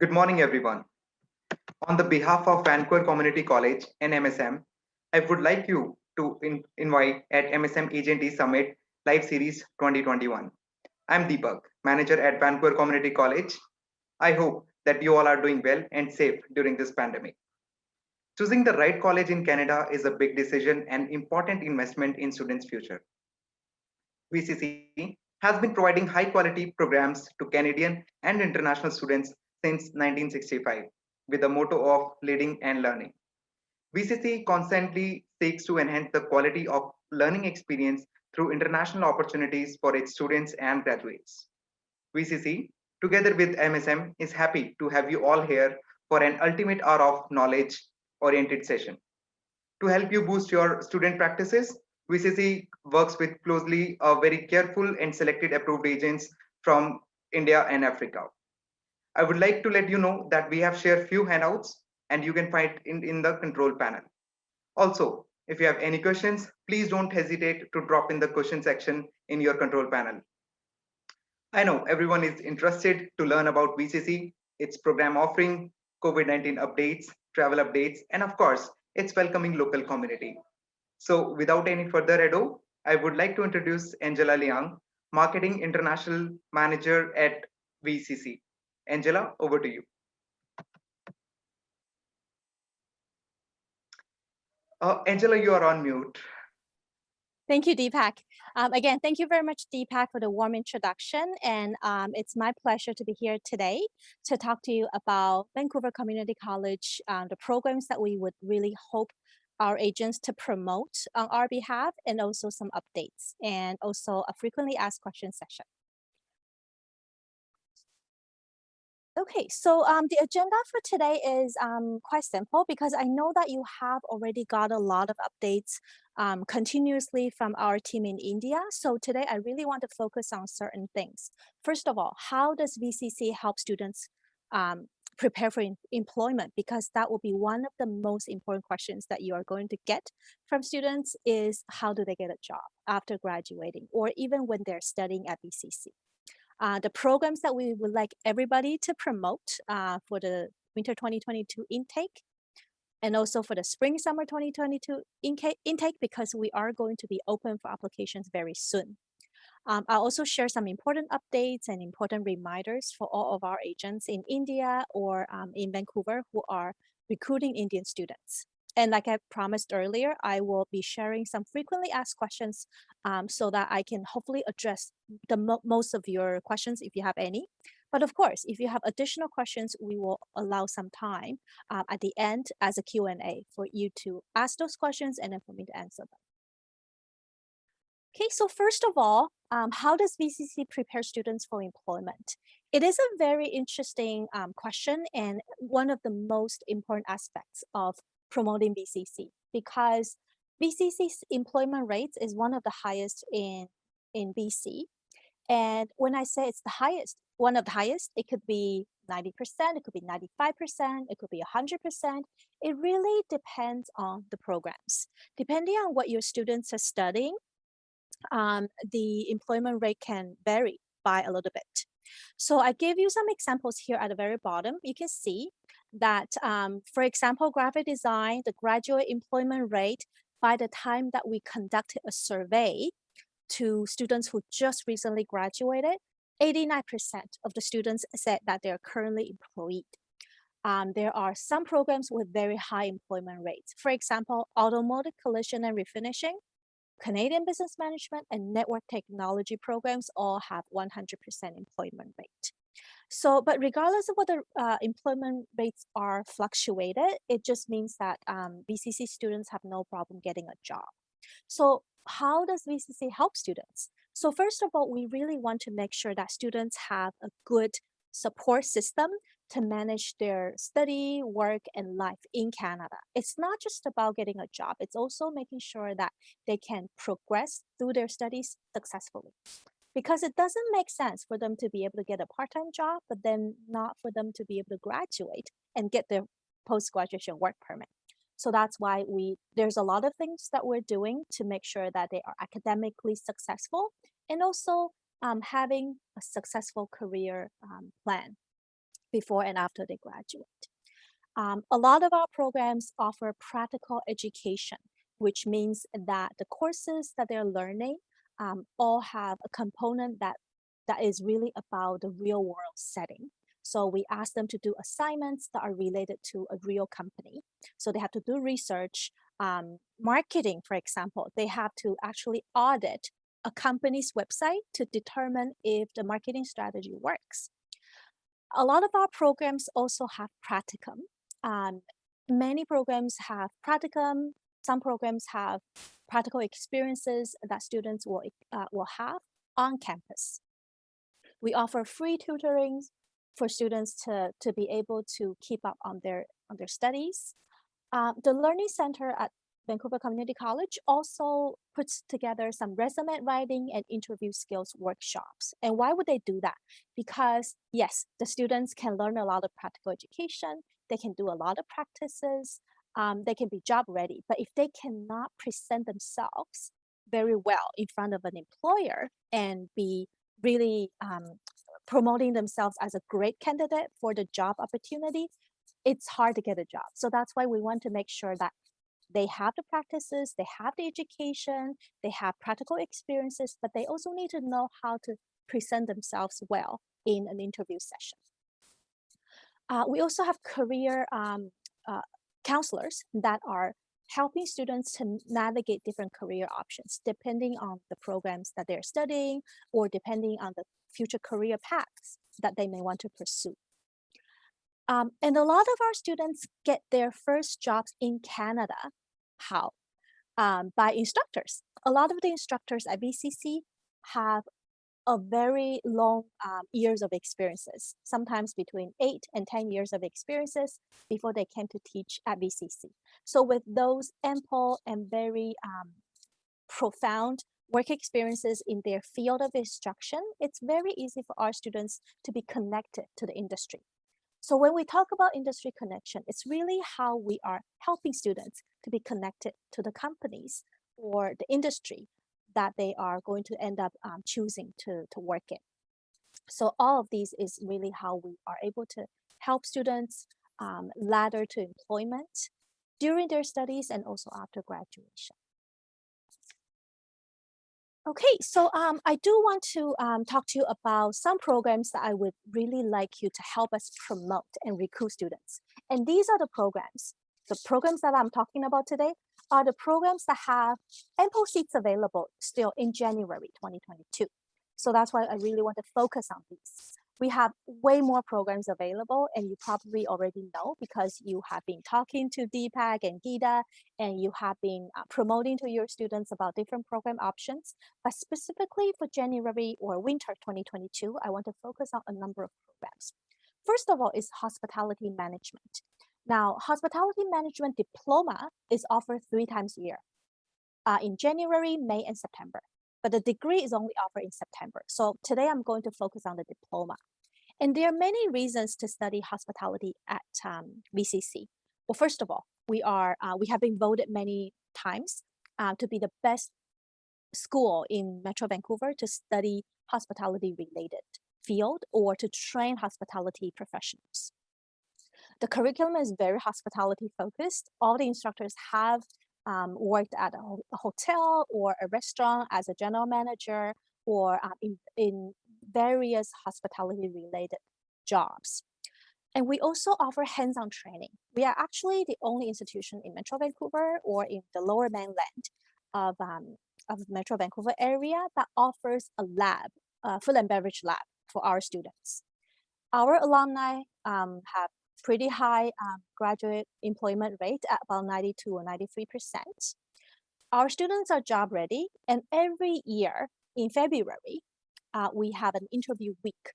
Good morning, everyone. On the behalf of Vancouver Community College and MSM, I would like you to invite at MSM Agent Summit Live Series 2021. I'm Deepak, manager at Vancouver Community College. I hope that you all are doing well and safe during this pandemic. Choosing the right college in Canada is a big decision and important investment in students' future. VCC has been providing high quality programs to Canadian and international students since 1965 with the motto of leading and learning. VCC constantly seeks to enhance the quality of learning experience through international opportunities for its students and graduates. VCC, together with MSM, is happy to have you all here for an ultimate hour of knowledge oriented session. To help you boost your student practices, VCC works with closely very careful and selected approved agents from India and Africa. I would like to let you know that we have shared few handouts and you can find in the control panel. Also, if you have any questions, please don't hesitate to drop in the question section in your control panel. I know everyone is interested to learn about VCC, its program offering, COVID-19 updates, travel updates, and of course, its welcoming local community. So without any further ado, I would like to introduce Angela Liang, Marketing International Manager at VCC. Angela, over to you. Angela, you are on mute. Thank you, Deepak. Again, thank you very much, Deepak, for the warm introduction. And it's my pleasure to be here today to talk to you about Vancouver Community College, the programs that we would really hope our agents to promote on our behalf, and also some updates, and also a frequently asked questions session. Okay, so the agenda for today is quite simple because I know that you have already got a lot of updates continuously from our team in India. So today I really want to focus on certain things. First of all, how does VCC help students prepare for employment? Because that will be one of the most important questions that you are going to get from students is how do they get a job after graduating or even when they're studying at VCC. The programs that we would like everybody to promote for the winter 2022 intake and also for the spring summer 2022 intake because we are going to be open for applications very soon. I'll also share some important updates and important reminders for all of our agents in India or in Vancouver who are recruiting Indian students. And like I promised earlier, I will be sharing some frequently asked questions so that I can hopefully address the most of your questions if you have any. But of course, if you have additional questions, we will allow some time at the end as a Q&A for you to ask those questions and then for me to answer them. Okay, so first of all, how does VCC prepare students for employment? It is a very interesting question and one of the most important aspects of promoting VCC because VCC's employment rates is one of the highest in BC. And when I say it's the highest, one of the highest, it could be 90%, it could be 95%, it could be 100%. It really depends on the programs. Depending on what your students are studying, the employment rate can vary by a little bit. So I gave you some examples here at the very bottom. You can see that, for example, graphic design, the graduate employment rate by the time that we conducted a survey to students who just recently graduated, 89% of the students said that they're currently employed. There are some programs with very high employment rates. For example, automotive collision and refinishing, Canadian business management and network technology programs all have 100% employment rate. So, but regardless of whether employment rates are fluctuated, it just means that VCC students have no problem getting a job. So how does VCC help students? So first of all, we really want to make sure that students have a good support system to manage their study, work, and life in Canada. It's not just about getting a job, it's also making sure that they can progress through their studies successfully. Because it doesn't make sense for them to be able to get a part-time job, but then not for them to be able to graduate and get their post-graduation work permit. So that's why there's a lot of things that we're doing to make sure that they are academically successful and also having a successful career plan. before and after they graduate. A lot of our programs offer practical education, which means that the courses that they're learning all have a component that is really about the real world setting. So we ask them to do assignments that are related to a real company. So they have to do research, marketing, for example. They have to actually audit a company's website to determine if the marketing strategy works. A lot of our programs also have practicum. Many programs have practicum. Some programs have practical experiences that students will have on campus. We offer free tutoring for students to be able to keep up on their studies. The Learning Center at Vancouver Community College also puts together some resume writing and interview skills workshops. And why would they do that? Because yes, the students can learn a lot of practical education, they can do a lot of practices, they can be job ready. But if they cannot present themselves very well in front of an employer and be really promoting themselves as a great candidate for the job opportunity, it's hard to get a job. So that's why we want to make sure that they have the practices, they have the education, they have practical experiences, but they also need to know how to present themselves well in an interview session. We also have career counselors that are helping students to navigate different career options depending on the programs that they're studying or depending on the future career paths that they may want to pursue. And a lot of our students get their first jobs in Canada. How? By instructors. A lot of the instructors at VCC have a very long years of experiences, sometimes between 8 and 10 years of experiences before they came to teach at VCC. So with those ample and very profound work experiences in their field of instruction, it's very easy for our students to be connected to the industry. So when we talk about industry connection, it's really how we are helping students to be connected to the companies or the industry that they are going to end up choosing to work in. So all of these is really how we are able to help students ladder to employment during their studies and also after graduation. Okay, so I do want to talk to you about some programs that I would really like you to help us promote and recruit students. And these are the programs. The programs that I'm talking about today are the programs that have ample seats available still in January 2022. So that's why I really want to focus on these. We have way more programs available, and you probably already know because you have been talking to Deepak and Geeta, and you have been promoting to your students about different program options. But specifically for January or winter 2022, I want to focus on a number of programs. First of all is hospitality management. Now, hospitality management diploma is offered 3 times a year, in January, May, and September. But the degree is only offered in September. So today I'm going to focus on the diploma. And there are many reasons to study hospitality at VCC. Well, first of all, we have been voted many times to be the best school in Metro Vancouver to study hospitality-related field or to train hospitality professionals. The curriculum is very hospitality focused. All the instructors have worked at a hotel or a restaurant as a general manager or in various hospitality related jobs. And we also offer hands-on training. We are actually the only institution in Metro Vancouver or in the lower mainland of Metro Vancouver area that offers a lab, food and beverage lab for our students. Our alumni have pretty high graduate employment rate at about 92 or 93%. Our students are job ready, and every year in February, we have an interview week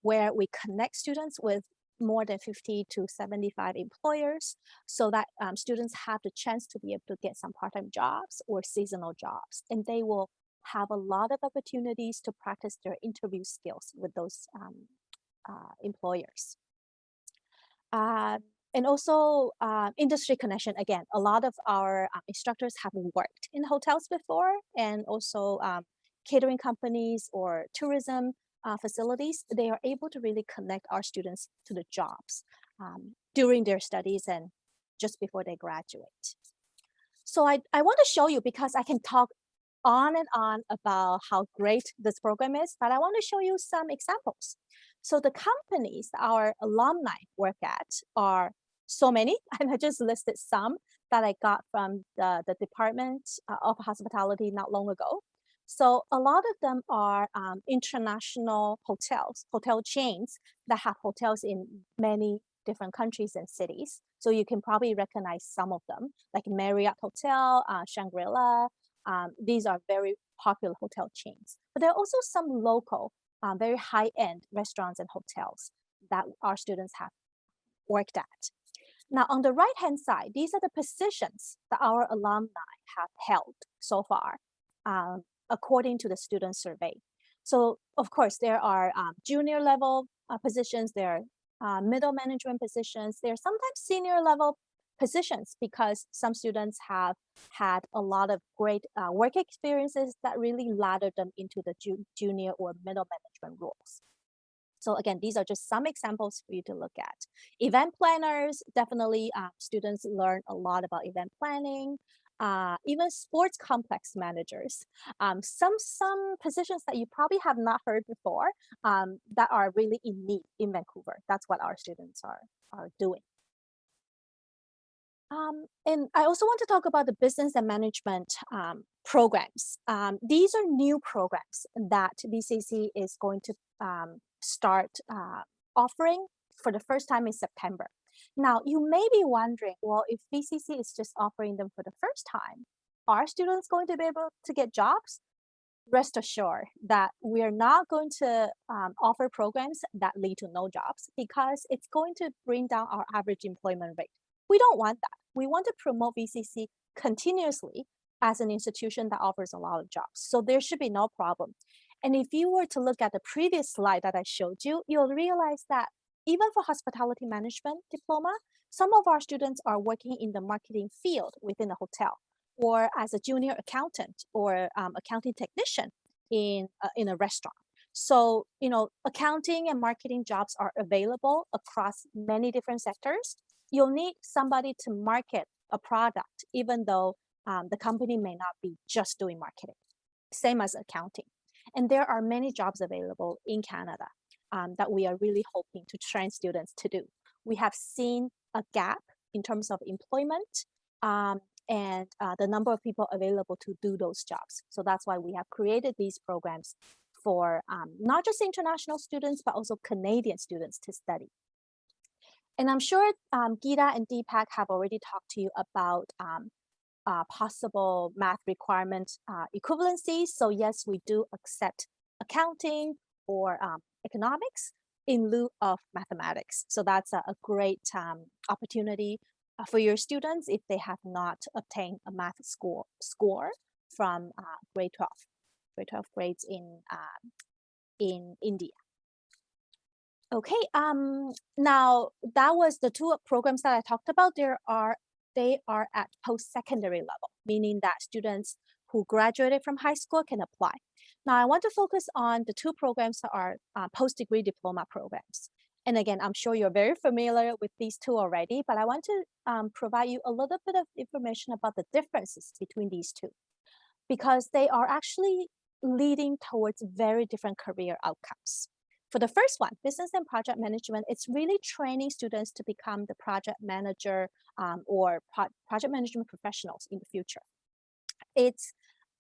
where we connect students with more than 50 to 75 employers so that students have the chance to be able to get some part-time jobs or seasonal jobs, and they will have a lot of opportunities to practice their interview skills with those employers. And also industry connection. Again, a lot of our instructors have worked in hotels before and also catering companies or tourism facilities, they are able to really connect our students to the jobs during their studies and just before they graduate. So I want to show you, because I can talk on and on about how great this program is, but I want to show you some examples. So the companies our alumni work at are so many, and I just listed some that I got from the Department of Hospitality not long ago. So a lot of them are international hotels, hotel chains that have hotels in many different countries and cities. So you can probably recognize some of them, like Marriott Hotel, Shangri-La. These are very popular hotel chains. But there are also some local, very high-end restaurants and hotels that our students have worked at. Now, on the right-hand side, these are the positions that our alumni have held so far, according to the student survey. So, of course, there are junior level positions, there are middle management positions, there are sometimes senior level positions, because some students have had a lot of great work experiences that really laddered them into the junior or middle management roles. So again, these are just some examples for you to look at. Event planners, definitely students learn a lot about event planning. Even sports complex managers, some positions that you probably have not heard before that are really in need in Vancouver. That's what our students are doing. And I also want to talk about the business and management programs. These are new programs that VCC is going to start offering for the first time in September. Now, you may be wondering, well, if VCC is just offering them for the first time, are students going to be able to get jobs? Rest assured that we are not going to offer programs that lead to no jobs, because it's going to bring down our average employment rate. We don't want that. We want to promote VCC continuously as an institution that offers a lot of jobs. So there should be no problem. And if you were to look at the previous slide that I showed you, you'll realize that even for hospitality management diploma, some of our students are working in the marketing field within a hotel, or as a junior accountant or accounting technician in a restaurant. So, accounting and marketing jobs are available across many different sectors. You'll need somebody to market a product, even though the company may not be just doing marketing, same as accounting. And there are many jobs available in Canada that we are really hoping to train students to do. We have seen a gap in terms of employment and the number of people available to do those jobs. So that's why we have created these programs for not just international students, but also Canadian students to study. And I'm sure Geeta and Deepak have already talked to you about possible math requirement equivalencies. So yes, we do accept accounting or economics in lieu of mathematics. So that's a great opportunity for your students if they have not obtained a math score from grade 12 grades in India. Okay, now that was the two programs that I talked about. They are at post-secondary level, meaning that students who graduated from high school can apply. Now I want to focus on the two programs that are post-degree diploma programs. And again, I'm sure you're very familiar with these two already, but I want to provide you a little bit of information about the differences between these two, because they are actually leading towards very different career outcomes. For the first one, business and project management, it's really training students to become the project manager or project management professionals in the future.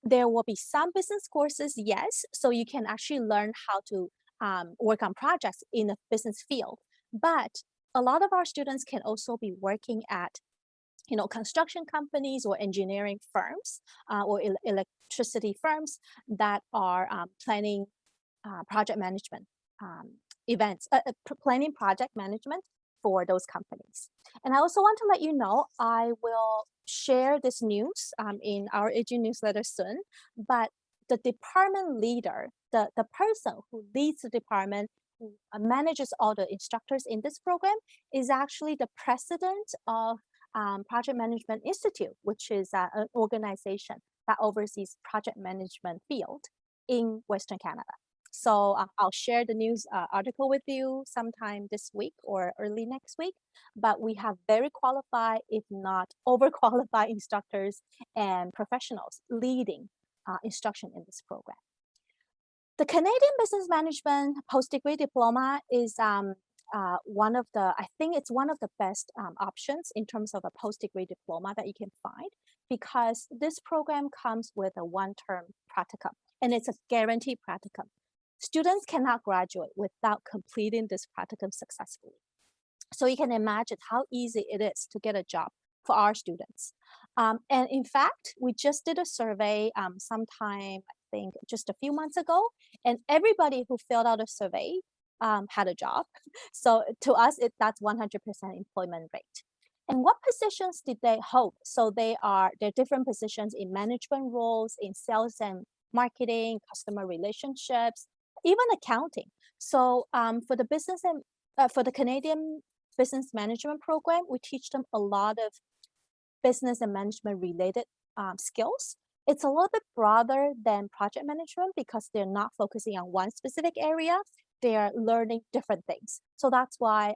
There will be some business courses, yes, so you can actually learn how to work on projects in the business field. But a lot of our students can also be working at construction companies or engineering firms or electricity firms that are planning project management events, planning project management for those companies. And I also want to let you know, I will share this news in our AG newsletter soon, but the department leader, the person who leads the department, who manages all the instructors in this program, is actually the president of Project Management Institute, which is an organization that oversees project management field in Western Canada. So I'll share the news article with you sometime this week or early next week. But we have very qualified, if not overqualified instructors and professionals leading instruction in this program. The Canadian Business Management post-degree diploma is one of the, I think it's one of the best options in terms of a post-degree diploma that you can find, because this program comes with a one-term practicum, and it's a guaranteed practicum. Students cannot graduate without completing this practicum successfully. So you can imagine how easy it is to get a job for our students. And in fact, we just did a survey sometime, I think just a few months ago, and everybody who filled out a survey had a job. So to us, that's 100% employment rate. And what positions did they hold? So they're different positions in management roles, in sales and marketing, customer relationships, even accounting. So for the business and for the Canadian Business Management program, we teach them a lot of business and management related skills. It's a little bit broader than project management because they're not focusing on one specific area. They're learning different things. So that's why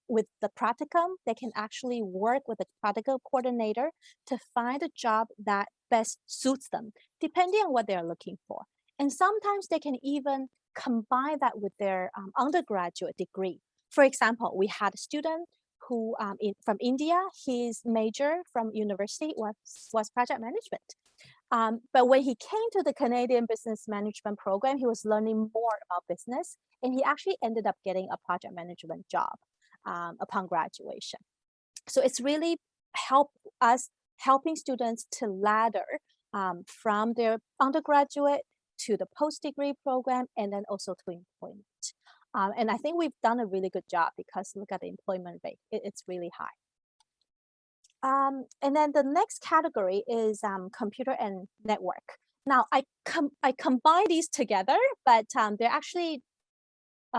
with the practicum, they can actually work with a practical coordinator to find a job that best suits them, depending on what they're looking for. And sometimes they can even combine that with their undergraduate degree. For example, we had a student who from India, his major from university was project management. But when he came to the Canadian Business Management program, he was learning more about business, and he actually ended up getting a project management job upon graduation. So it's really helping students to ladder from their undergraduate to the post-degree program, and then also to employment. And I think we've done a really good job because look at the employment rate, it's really high. And then the next category is computer and network. Now, I combine these together, but they're actually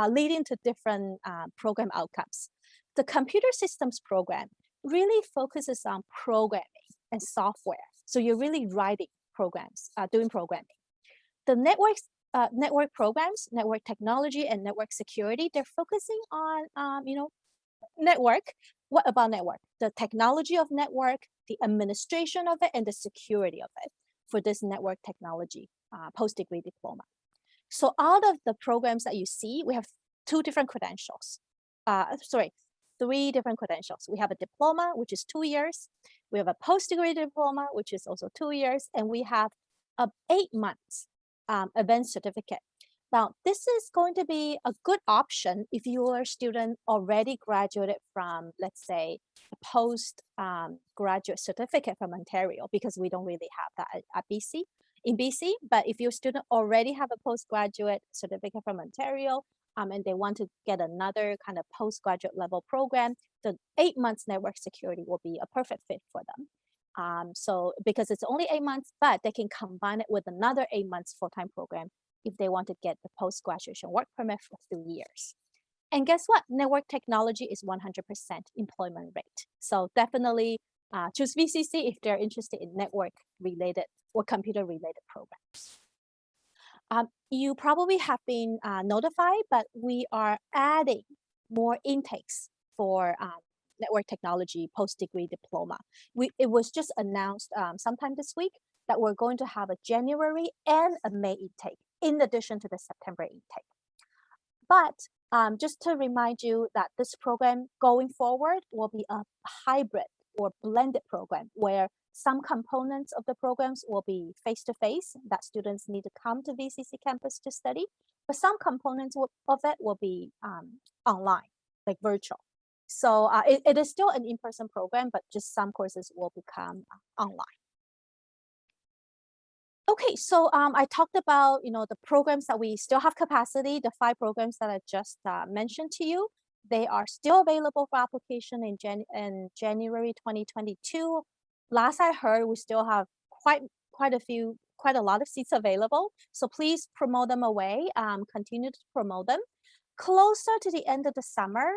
leading to different program outcomes. The computer systems program really focuses on programming and software. So you're really writing programs, doing programming. The network programs, network technology, and network security, they're focusing on, network. What about network? The technology of network, the administration of it, and the security of it for this network technology post-degree diploma. So out of the programs that you see, we have three different credentials. We have a diploma, which is 2 years. We have a post-degree diploma, which is also 2 years. And we have a 8 months advanced certificate. Now, this is going to be a good option if your student already graduated from, let's say, a post-graduate certificate from Ontario, because we don't really have that at BC. In BC, but if your student already have a postgraduate certificate from Ontario, and they want to get another kind of postgraduate level program, the 8 months network security will be a perfect fit for them. So because it's only 8 months, but they can combine it with another 8 months full-time program if they want to get the post-graduation work permit for 3 years. And guess what? Network technology is 100% employment rate. So definitely choose VCC if they're interested in network-related or computer-related programs. You probably have been notified, but we are adding more intakes for network technology post-degree diploma. It was just announced sometime this week that we're going to have a January and a May intake in addition to the September intake. But just to remind you that this program going forward will be a hybrid or blended program where some components of the programs will be face-to-face, that students need to come to VCC campus to study, but some components of it will be online, like virtual. So it is still an in-person program, but just some courses will become online. Okay, so I talked about the programs that we still have capacity, the 5 programs that I just mentioned to you. They are still available for application in January 2022. Last I heard, we still have quite a lot of seats available. So please promote them away. Continue to promote them. Closer to the end of the summer,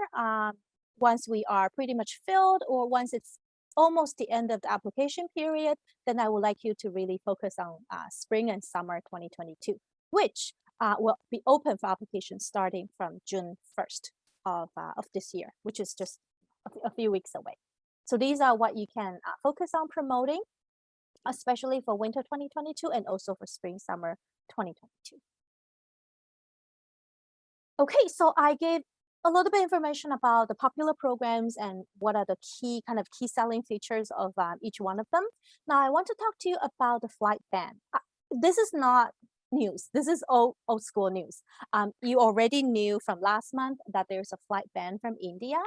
once we are pretty much filled, or once it's almost the end of the application period, then I would like you to really focus on spring and summer 2022, which will be open for applications starting from June 1st of this year, which is just a few weeks away. So these are what you can focus on promoting, especially for winter 2022 and also for spring, summer 2022. Okay, so I gave a little bit of information about the popular programs and what are the key selling features of each one of them. Now I want to talk to you about the flight ban. This is not news. This is old school news. You already knew from last month that there's a flight ban from India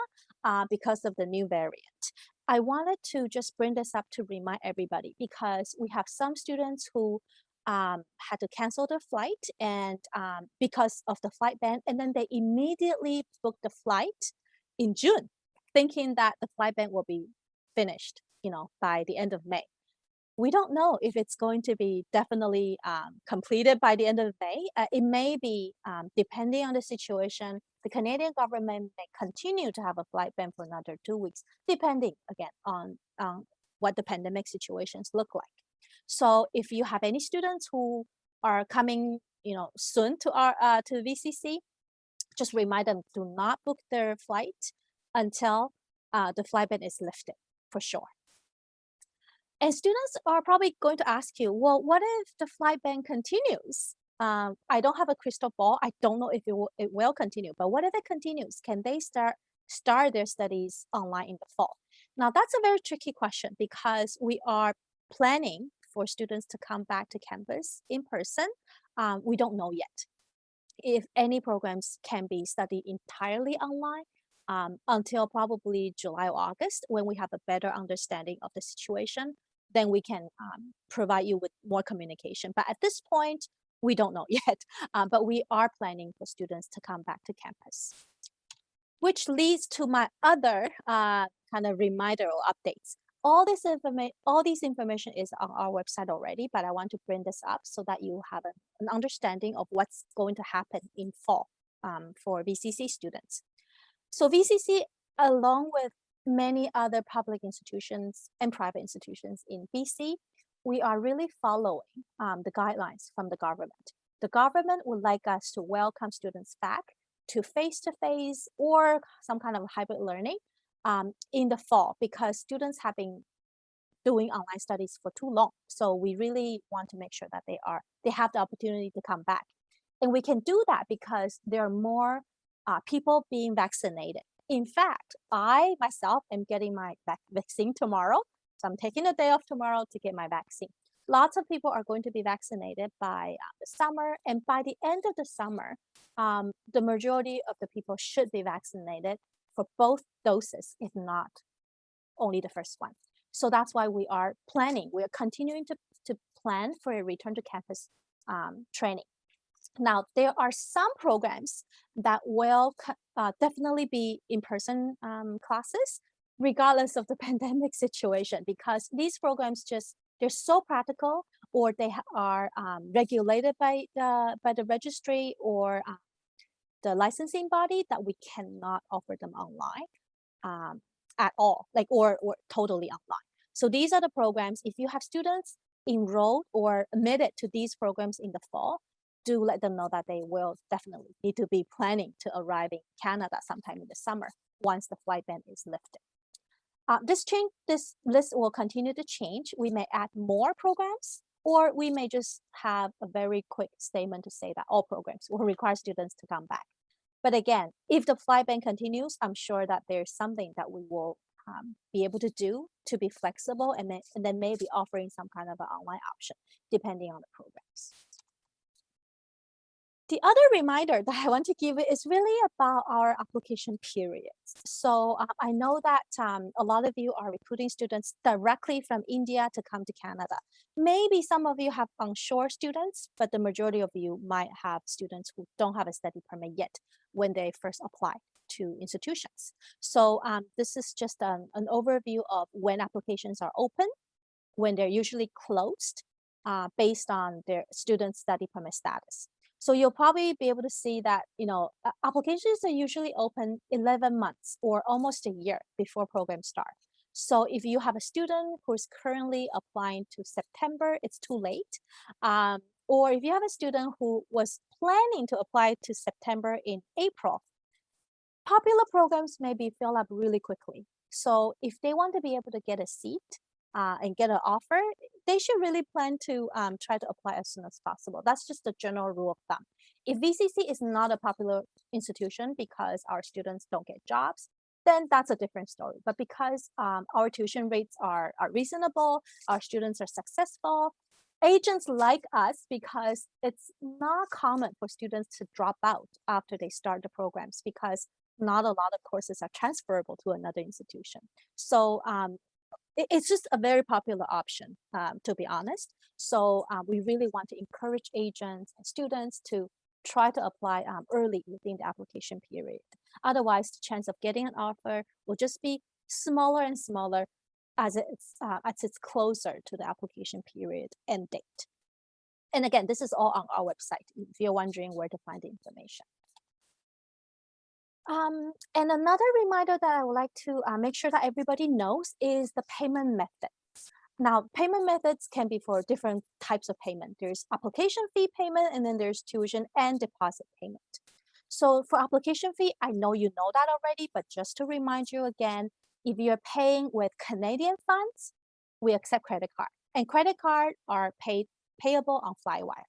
because of the new variant. I wanted to just bring this up to remind everybody because we have some students who had to cancel their flight and because of the flight ban, and then they immediately booked the flight in June, thinking that the flight ban will be finished, by the end of May. We don't know if it's going to be definitely completed by the end of May. It may be, depending on the situation, the Canadian government may continue to have a flight ban for another 2 weeks, depending again on what the pandemic situations look like. So if you have any students who are coming, soon to our to VCC, just remind them do not book their flight until the flight ban is lifted, for sure. And students are probably going to ask you, well, what if the flight ban continues? I don't have a crystal ball. I don't know if it will continue, but what if it continues? Can they start their studies online in the fall? Now, that's a very tricky question because we are planning for students to come back to campus in person. We don't know yet if any programs can be studied entirely online until probably July or August, when we have a better understanding of the situation. Then we can provide you with more communication. But at this point, we don't know yet, but we are planning for students to come back to campus. Which leads to my other reminder or updates. All these information is on our website already, but I want to bring this up so that you have an understanding of what's going to happen in fall for VCC students. So VCC, along with many other public institutions and private institutions in BC, we are really following the guidelines from the government. The government would like us to welcome students back to face-to-face or some kind of hybrid learning in the fall, because students have been doing online studies for too long. So we really want to make sure that they have the opportunity to come back. And we can do that because there are more people being vaccinated. In fact, I myself am getting my vaccine tomorrow. So I'm taking a day off tomorrow to get my vaccine. Lots of people are going to be vaccinated by the summer. And by the end of the summer, the majority of the people should be vaccinated for both doses, if not only the first one. So that's why we are planning. We are continuing to plan for a return to campus training. Now, there are some programs that will definitely be in-person classes, regardless of the pandemic situation, because these programs they're so practical, or they are regulated by the registry or the licensing body, that we cannot offer them online at all, or totally online. So these are the programs. If you have students enrolled or admitted to these programs in the fall, do let them know that they will definitely need to be planning to arrive in Canada sometime in the summer once the flight ban is lifted. This list will continue to change. We may add more programs, or we may just have a very quick statement to say that all programs will require students to come back. But again, if the flight ban continues, I'm sure that there's something that we will be able to do to be flexible, and then maybe offering some kind of an online option depending on the programs. The other reminder that I want to give is really about our application periods. So I know that a lot of you are recruiting students directly from India to come to Canada. Maybe some of you have onshore students, but the majority of you might have students who don't have a study permit yet when they first apply to institutions. So this is just an overview of when applications are open, when they're usually closed, based on their student study permit status. So you'll probably be able to see that, applications are usually open 11 months or almost a year before programs start. So if you have a student who is currently applying to September, it's too late. Or if you have a student who was planning to apply to September in April, popular programs may be filled up really quickly. So if they want to be able to get a seat and get an offer, they should really plan to try to apply as soon as possible. That's just the general rule of thumb. If VCC is not a popular institution because our students don't get jobs, then that's a different story. But because our tuition rates are reasonable, our students are successful, agents like us because it's not common for students to drop out after they start the programs because not a lot of courses are transferable to another institution. So it's just a very popular option, to be honest. So we really want to encourage agents and students to try to apply early within the application period. Otherwise, the chance of getting an offer will just be smaller and smaller as it's closer to the application period end date. And again, this is all on our website if you're wondering where to find the information. And another reminder that I would like to make sure that everybody knows is the payment method. Now, payment methods can be for different types of payment. There's application fee payment, and then there's tuition and deposit payment. So for application fee, I know you know that already, but just to remind you again, if you're paying with Canadian funds, we accept credit card. And credit card are payable on Flywire.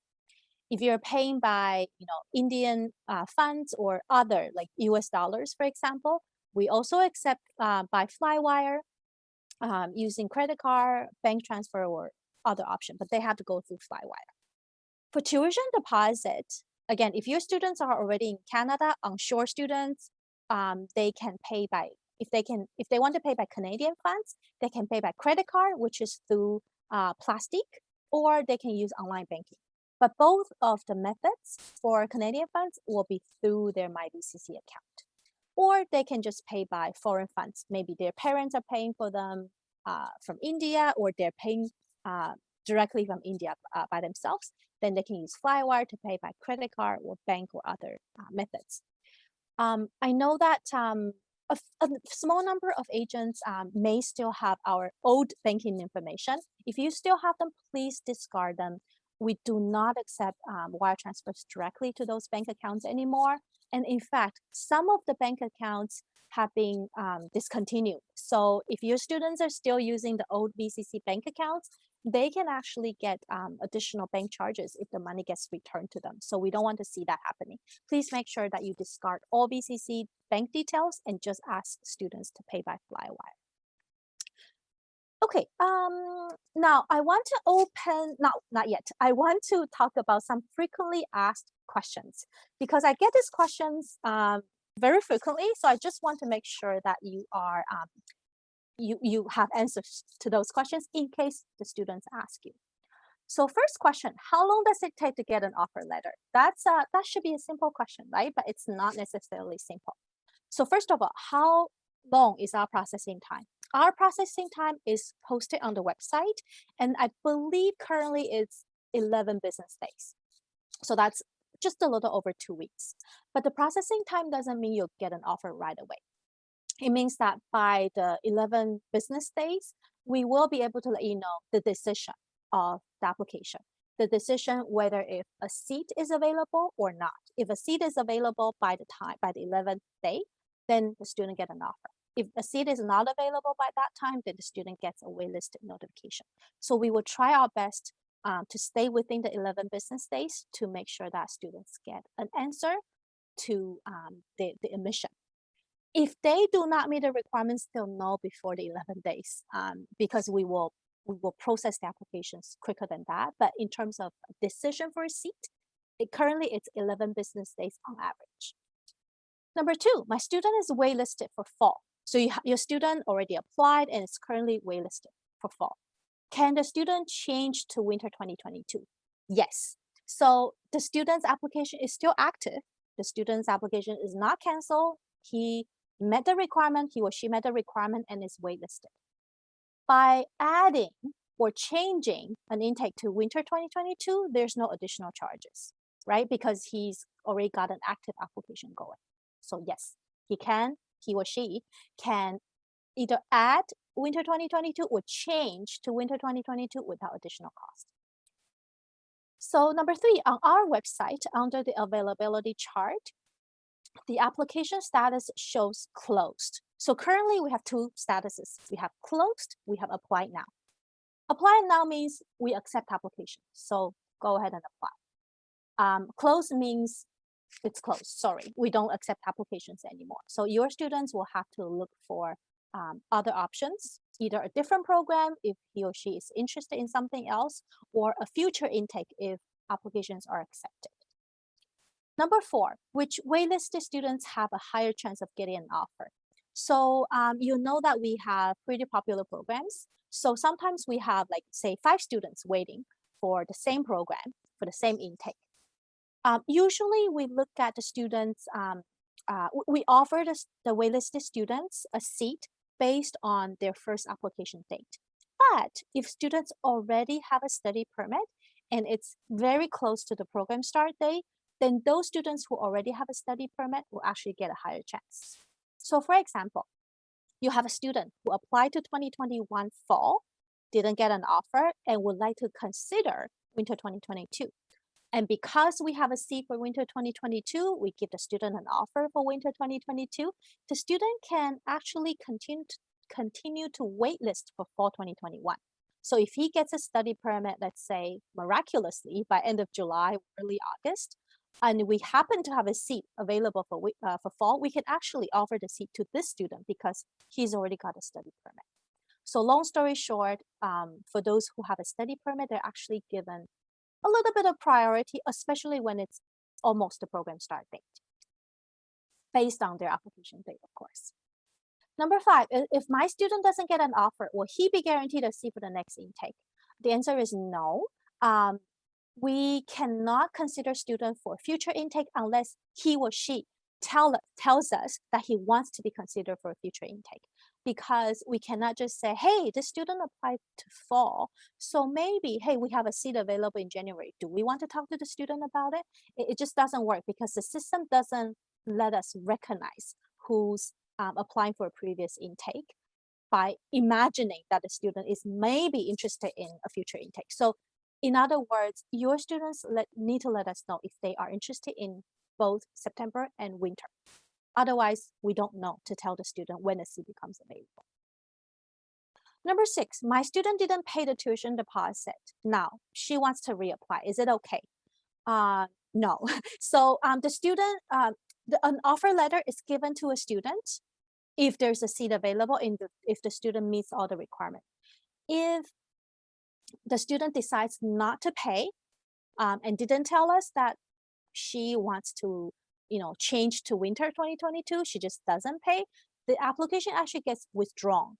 If you're paying by Indian funds or other like US dollars, for example, we also accept by Flywire using credit card, bank transfer, or other option, but they have to go through Flywire. For tuition deposit, again, if your students are already in Canada, onshore students, they can pay by, if they want to pay by Canadian funds, they can pay by credit card, which is through Plastic, or they can use online banking. But both of the methods for Canadian funds will be through their MyVCC account. Or they can just pay by foreign funds. Maybe their parents are paying for them from India, or they're paying directly from India by themselves. Then they can use Flywire to pay by credit card or bank or other methods. I know that a small number of agents may still have our old banking information. If you still have them, please discard them. We do not accept wire transfers directly to those bank accounts anymore. And in fact, some of the bank accounts have been discontinued. So if your students are still using the old VCC bank accounts, they can actually get additional bank charges if the money gets returned to them. So we don't want to see that happening. Please make sure that you discard all VCC bank details and just ask students to pay by Flywire. Okay, now I want to open, not yet. I want to talk about some frequently asked questions because I get these questions very frequently. So I just want to make sure that you are, you have answers to those questions in case the students ask you. So first question, how long does it take to get an offer letter? That should be a simple question, right? But it's not necessarily simple. So first of all, how long is our processing time? Our processing time is posted on the website, and I believe currently it's 11 business days. So that's just a little over 2 weeks. But the processing time doesn't mean you'll get an offer right away. It means that by the 11 business days, we will be able to let you know the decision of the application, the decision whether if a seat is available or not. If a seat is available by the 11th day, then the student gets an offer. If a seat is not available by that time, then the student gets a waitlisted notification. So we will try our best to stay within the 11 business days to make sure that students get an answer to the admission. If they do not meet the requirements, they'll know before the 11 days because we will process the applications quicker than that. But in terms of decision for a seat, currently it's 11 business days on average. Number two, my student is waitlisted for fall. So your student already applied and is currently waitlisted for fall. Can the student change to winter 2022? Yes. So the student's application is still active. The student's application is not canceled. He met the requirement, he or she met the requirement and is waitlisted. By adding or changing an intake to winter 2022, there's no additional charges, right? Because he's already got an active application going. So yes, he or she can either add winter 2022 or change to winter 2022 without additional cost. So number 3, on our website, under the availability chart, the application status shows closed. So currently we have 2 statuses. We have closed, we have applied now. Apply now means we accept applications. So go ahead and apply. Closed means it's closed. Sorry, we don't accept applications anymore. So your students will have to look for other options, either a different program if he or she is interested in something else, or a future intake if applications are accepted. Number 4, which waitlisted students have a higher chance of getting an offer. So you know that we have pretty popular programs. So sometimes we have, like, say, 5 students waiting for the same program, for the same intake. Usually we look at the students, we offer the waitlisted students a seat based on their first application date. But if students already have a study permit and it's very close to the program start date, then those students who already have a study permit will actually get a higher chance. So for example, you have a student who applied to 2021 fall, didn't get an offer, and would like to consider winter 2022. And because we have a seat for winter 2022, we give the student an offer for winter 2022. The student can actually continue to waitlist for fall 2021. So if he gets a study permit, let's say miraculously by end of July, early August, and we happen to have a seat available for fall, we can actually offer the seat to this student because he's already got a study permit. So long story short, for those who have a study permit, they're actually given a little bit of priority, especially when it's almost the program start date, based on their application date, of course. Number 5, if my student doesn't get an offer, will he be guaranteed a seat for the next intake? The answer is no. We cannot consider student for future intake unless he or she tells us that he wants to be considered for a future intake. Because we cannot just say, hey, the student applied to fall, so maybe, hey, we have a seat available in January. Do we want to talk to the student about it? It just doesn't work because the system doesn't let us recognize who's applying for a previous intake by imagining that the student is maybe interested in a future intake. So in other words, your students need to let us know if they are interested in both September and winter. Otherwise, we don't know to tell the student when a seat becomes available. Number 6, my student didn't pay the tuition deposit. Now, she wants to reapply. Is it okay? No. So the student, an offer letter is given to a student if there's a seat available, if the student meets all the requirements. If the student decides not to pay and didn't tell us that she wants to change to winter 2022, she just doesn't pay, the application actually gets withdrawn.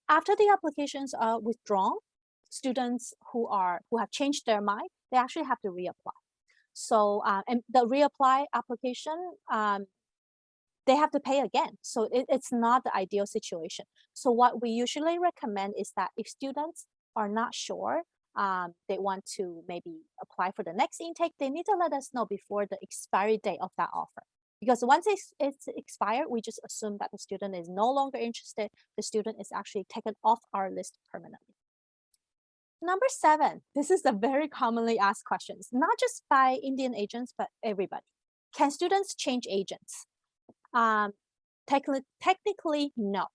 After the applications are withdrawn, students who have changed their mind, they actually have to reapply. So and the reapply application, they have to pay again. So it's not the ideal situation. So what we usually recommend is that if students are not sure, they want to maybe apply for the next intake, they need to let us know before the expiry date of that offer. Because once it's expired, we just assume that the student is no longer interested. The student is actually taken off our list permanently. Number 7, this is a very commonly asked questions, not just by Indian agents, but everybody. Can students change agents? Technically, no.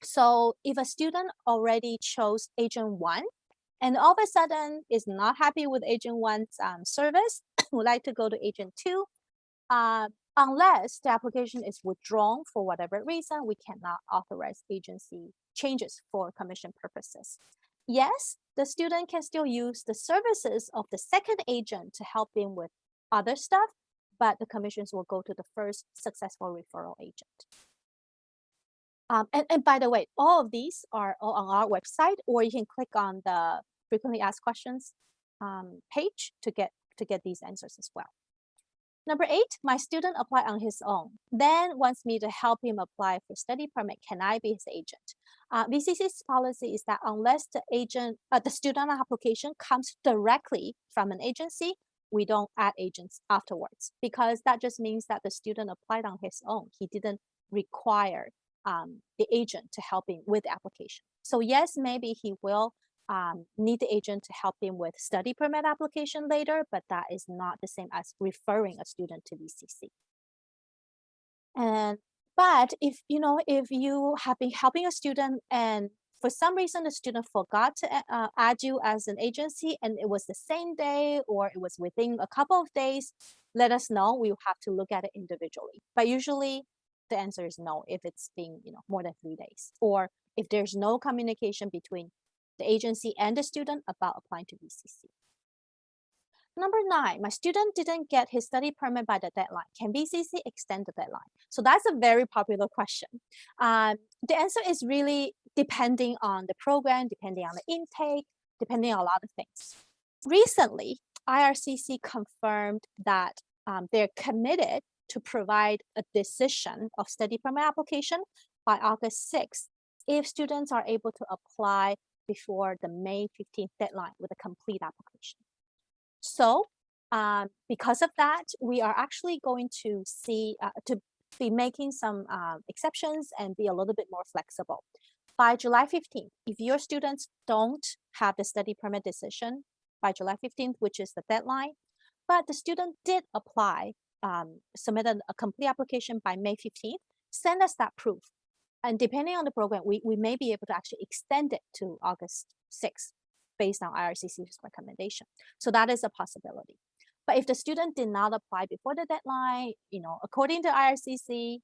So if a student already chose agent 1, and all of a sudden is not happy with agent 1's service, would like to go to agent 2, unless the application is withdrawn for whatever reason, we cannot authorize agency changes for commission purposes. Yes, the student can still use the services of the second agent to help him with other stuff, but the commissions will go to the first successful referral agent. And by the way, all of these are all on our website, or you can click on the frequently asked questions page to get these answers as well. Number 8, my student applied on his own, then wants me to help him apply for study permit. Can I be his agent? VCC's policy is that unless the student application comes directly from an agency, we don't add agents afterwards, because that just means that the student applied on his own. He didn't require the agent to help him with the application. So yes, maybe he will need the agent to help him with study permit application later, but that is not the same as referring a student to VCC. But if you have been helping a student and for some reason the student forgot to add you as an agency and it was the same day or it was within a couple of days, let us know. We'll have to look at it individually. But usually the answer is no if it's been more than 3 days or if there's no communication between the agency and the student about applying to VCC. Number 9, my student didn't get his study permit by the deadline. Can VCC extend the deadline? So that's a very popular question. The answer is really depending on the program, depending on the intake, depending on a lot of things. Recently, IRCC confirmed that they're committed to provide a decision of study permit application by August 6th if students are able to apply before the May 15th deadline with a complete application. So because of that, we are actually going to be making some exceptions and be a little bit more flexible. By July 15th, if your students don't have the study permit decision by July 15th, which is the deadline, but the student did apply, submitted a complete application by May 15th, send us that proof. And depending on the program, we may be able to actually extend it to August 6th based on IRCC's recommendation. So that is a possibility. But if the student did not apply before the deadline, according to IRCC,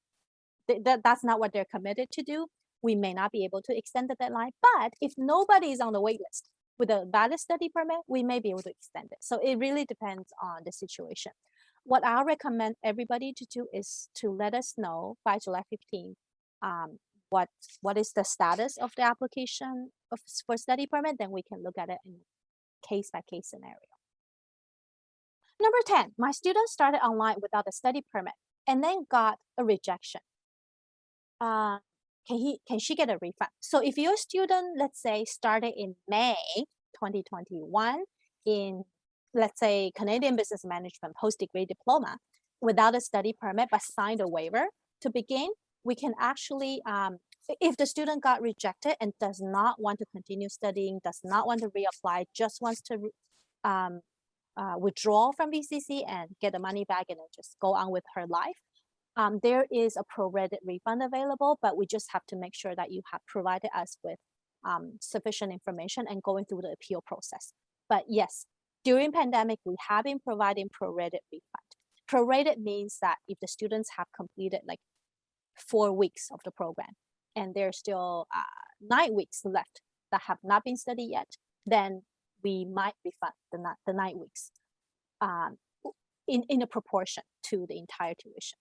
that's not what they're committed to do. We may not be able to extend the deadline. But if nobody is on the wait list with a valid study permit, we may be able to extend it. So it really depends on the situation. What I recommend everybody to do is to let us know by July 15th what is the status of the application for study permit, then we can look at it in case-by-case scenario. Number 10, my student started online without a study permit and then got a rejection. Can she get a refund? So if your student, let's say, started in May 2021 in, let's say, Canadian Business Management post-degree diploma without a study permit but signed a waiver to begin, we can actually, if the student got rejected and does not want to continue studying, does not want to reapply, just wants to withdraw from VCC and get the money back and then just go on with her life, there is a prorated refund available, but we just have to make sure that you have provided us with sufficient information and going through the appeal process. But yes, during pandemic, we have been providing prorated refund. Prorated means that if the students have completed like 4 weeks of the program and there's still 9 weeks left that have not been studied yet, then we might refund the 9 weeks in a proportion to the entire tuition.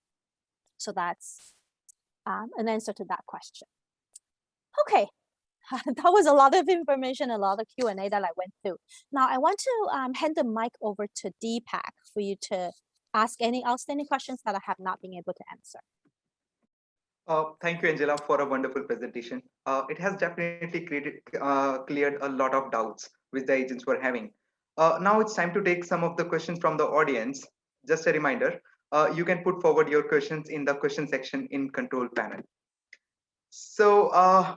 So that's an answer to that question. Okay, that was a lot of information, a lot of Q&A that I went through. Now I want to hand the mic over to Deepak for you to ask any outstanding questions that I have not been able to answer. Thank you, Angela, for a wonderful presentation. It has definitely cleared a lot of doubts which the agents were having. Now it's time to take some of the questions from the audience. Just a reminder, you can put forward your questions in the question section in control panel. So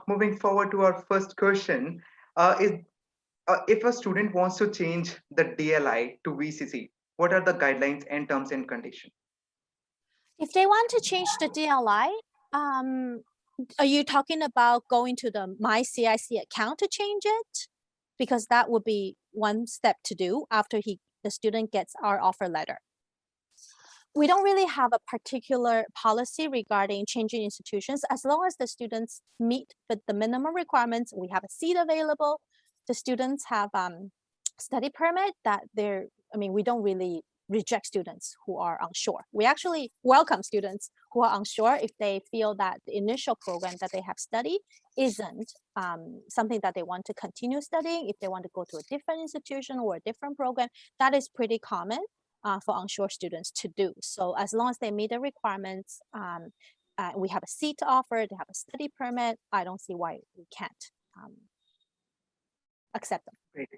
moving forward to our first question, if a student wants to change the DLI to VCC, what are the guidelines and terms and conditions? If they want to change the DLI, are you talking about going to the My CIC account to change it? Because that would be one step to do after the student gets our offer letter. We don't really have a particular policy regarding changing institutions. As long as the students meet the minimum requirements, we have a seat available, the students have study permit, we don't really reject students who are unsure. We actually welcome students who are unsure if they feel that the initial program that they have studied isn't something that they want to continue studying. If they want to go to a different institution or a different program, that is pretty common for unsure students to do. So as long as they meet the requirements, we have a seat to offer, they have a study permit, I don't see why we can't accept them. Great.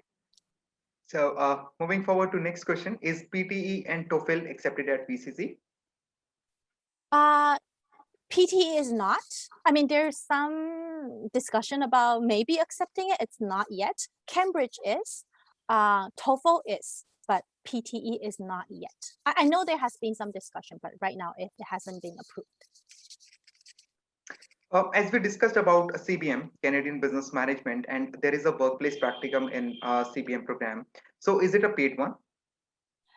So moving forward to next question, is PTE and TOEFL accepted at VCC? PTE is not. I mean, there's some discussion about maybe accepting it. It's not yet. Cambridge is. TOEFL is, but PTE is not yet. I know there has been some discussion, but right now it hasn't been approved. As we discussed about CBM, Canadian Business Management, and there is a workplace practicum in CBM program. So is it a paid one?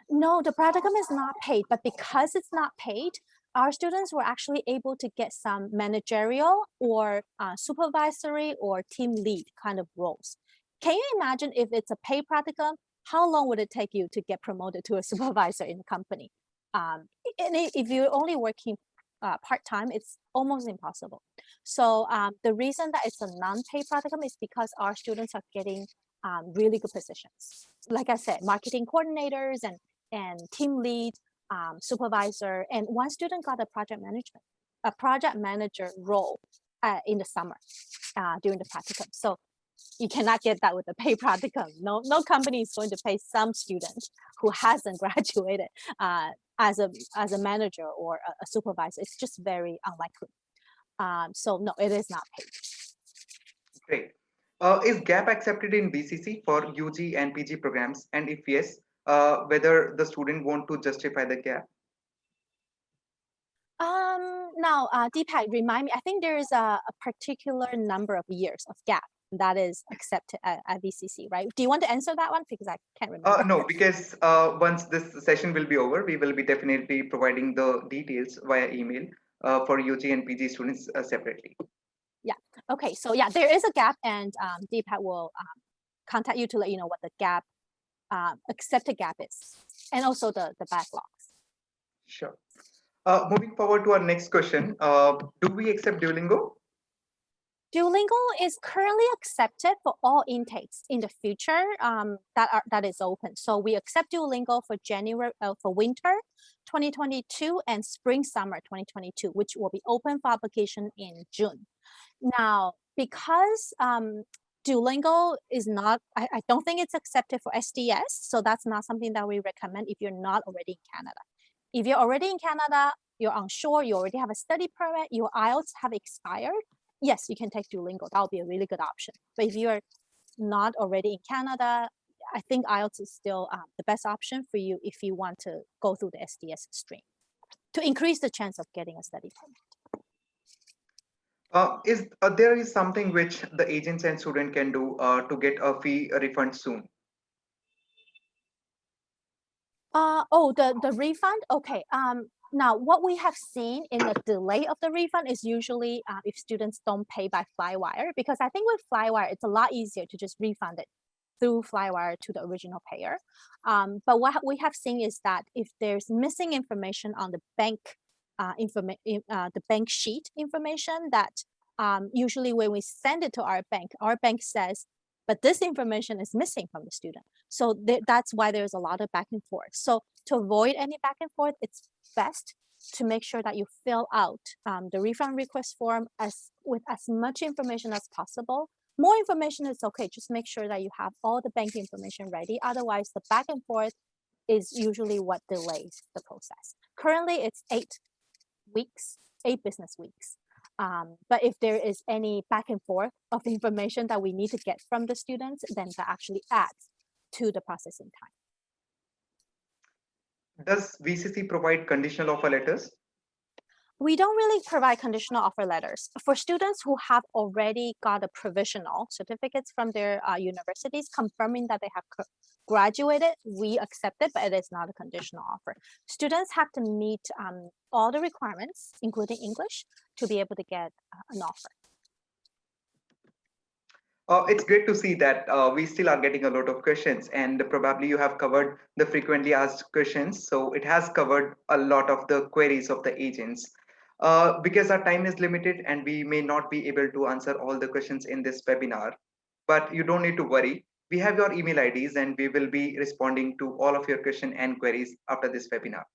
No, the practicum is not paid, but because it's not paid, our students were actually able to get some managerial or supervisory or team lead kind of roles. Can you imagine if it's a paid practicum, how long would it take you to get promoted to a supervisor in the company? And if you're only working part-time, it's almost impossible. So the reason that it's a non-paid practicum is because our students are getting really good positions. Like I said, marketing coordinators and team lead, supervisor, and one student got a project manager role in the summer during the practicum. So you cannot get that with a paid practicum. No company is going to pay some student who hasn't graduated as a manager or a supervisor. It's just very unlikely. So no, it is not paid. Great. Is GAAP accepted in VCC for UG and PG programs? And if yes, whether the student want to justify the GAAP? Now, Deepak, remind me, I think there is a particular number of years of GAAP that is accepted at VCC, right? Do you want to answer that one? Because I can't remember. No, because once this session will be over, we will be definitely providing the details via email for UG and PG students separately. Yeah, okay, so yeah, there is a GAAP, and Deepak will contact you to let you know what the GAAP, accepted GAAP is, and also the backlogs. Sure. Moving forward to our next question, do we accept Duolingo? Duolingo is currently accepted for all intakes in the future that is open. So we accept Duolingo for for winter 2022 and spring summer 2022, which will be open for application in June. Now, because Duolingo is not, I don't think it's accepted for SDS, so that's not something that we recommend if you're not already in Canada. If you're already in Canada, you're onshore, you already have a study permit, your IELTS have expired, yes, you can take Duolingo. That would be a really good option. But if you're not already in Canada, I think IELTS is still the best option for you if you want to go through the SDS stream to increase the chance of getting a study permit. There is something which the agents and student can do to get a fee refund soon? The refund? Okay. Now, what we have seen in the delay of the refund is usually if students don't pay by Flywire, because I think with Flywire, it's a lot easier to just refund it through Flywire to the original payer. But what we have seen is that if there's missing information on the bank the bank sheet information, that usually when we send it to our bank says, but this information is missing from the student. So that's why there's a lot of back and forth. So to avoid any back and forth, it's best to make sure that you fill out the refund request form with as much information as possible. More information is okay, just make sure that you have all the bank information ready. Otherwise, the back and forth is usually what delays the process. Currently, it's 8 business weeks. But if there is any back and forth of the information that we need to get from the students, then that actually adds to the processing time. Does VCC provide conditional offer letters? We don't really provide conditional offer letters. For students who have already got a provisional certificates from their universities confirming that they have graduated, we accept it, but it is not a conditional offer. Students have to meet all the requirements, including English, to be able to get an offer. It's great to see that we still are getting a lot of questions, and probably you have covered the frequently asked questions. So it has covered a lot of the queries of the agents. Because our time is limited and we may not be able to answer all the questions in this webinar, but you don't need to worry. We have your email IDs and we will be responding to all of your questions and queries after this webinar.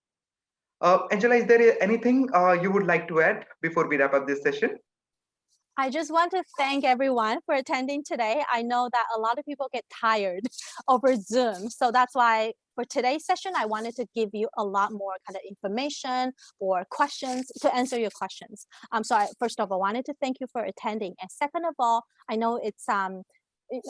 Angela, is there anything you would like to add before we wrap up this session? I just want to thank everyone for attending today. I know that a lot of people get tired over Zoom. So that's why for today's session, I wanted to give you a lot more kind of information or questions to answer your questions. So first of all, I wanted to thank you for attending. And second of all, I know it's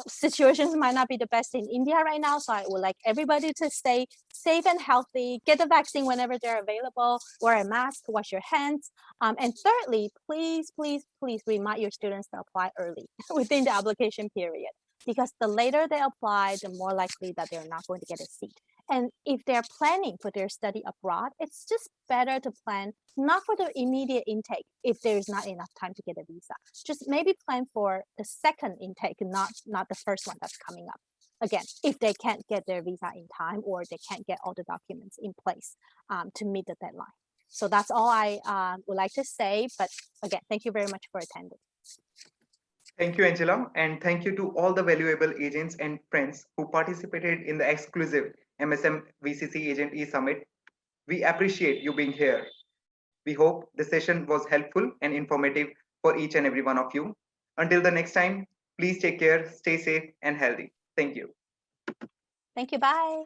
situations might not be the best in India right now. So I would like everybody to stay safe and healthy, get the vaccine whenever they're available, wear a mask, wash your hands. And thirdly, please, please, please remind your students to apply early within the application period, because the later they apply, the more likely that they're not going to get a seat. And if they're planning for their study abroad, it's just better to plan not for the immediate intake if there's not enough time to get a visa. Just maybe plan for the second intake, not the first one that's coming up. Again, if they can't get their visa in time or they can't get all the documents in place to meet the deadline. So that's all I would like to say. But again, thank you very much for attending. Thank you, Angela, and thank you to all the valuable agents and friends who participated in the exclusive MSM VCC Agent E-Summit. We appreciate you being here. We hope the session was helpful and informative for each and every one of you. Until the next time, please take care, stay safe and healthy. Thank you. Thank you. Bye.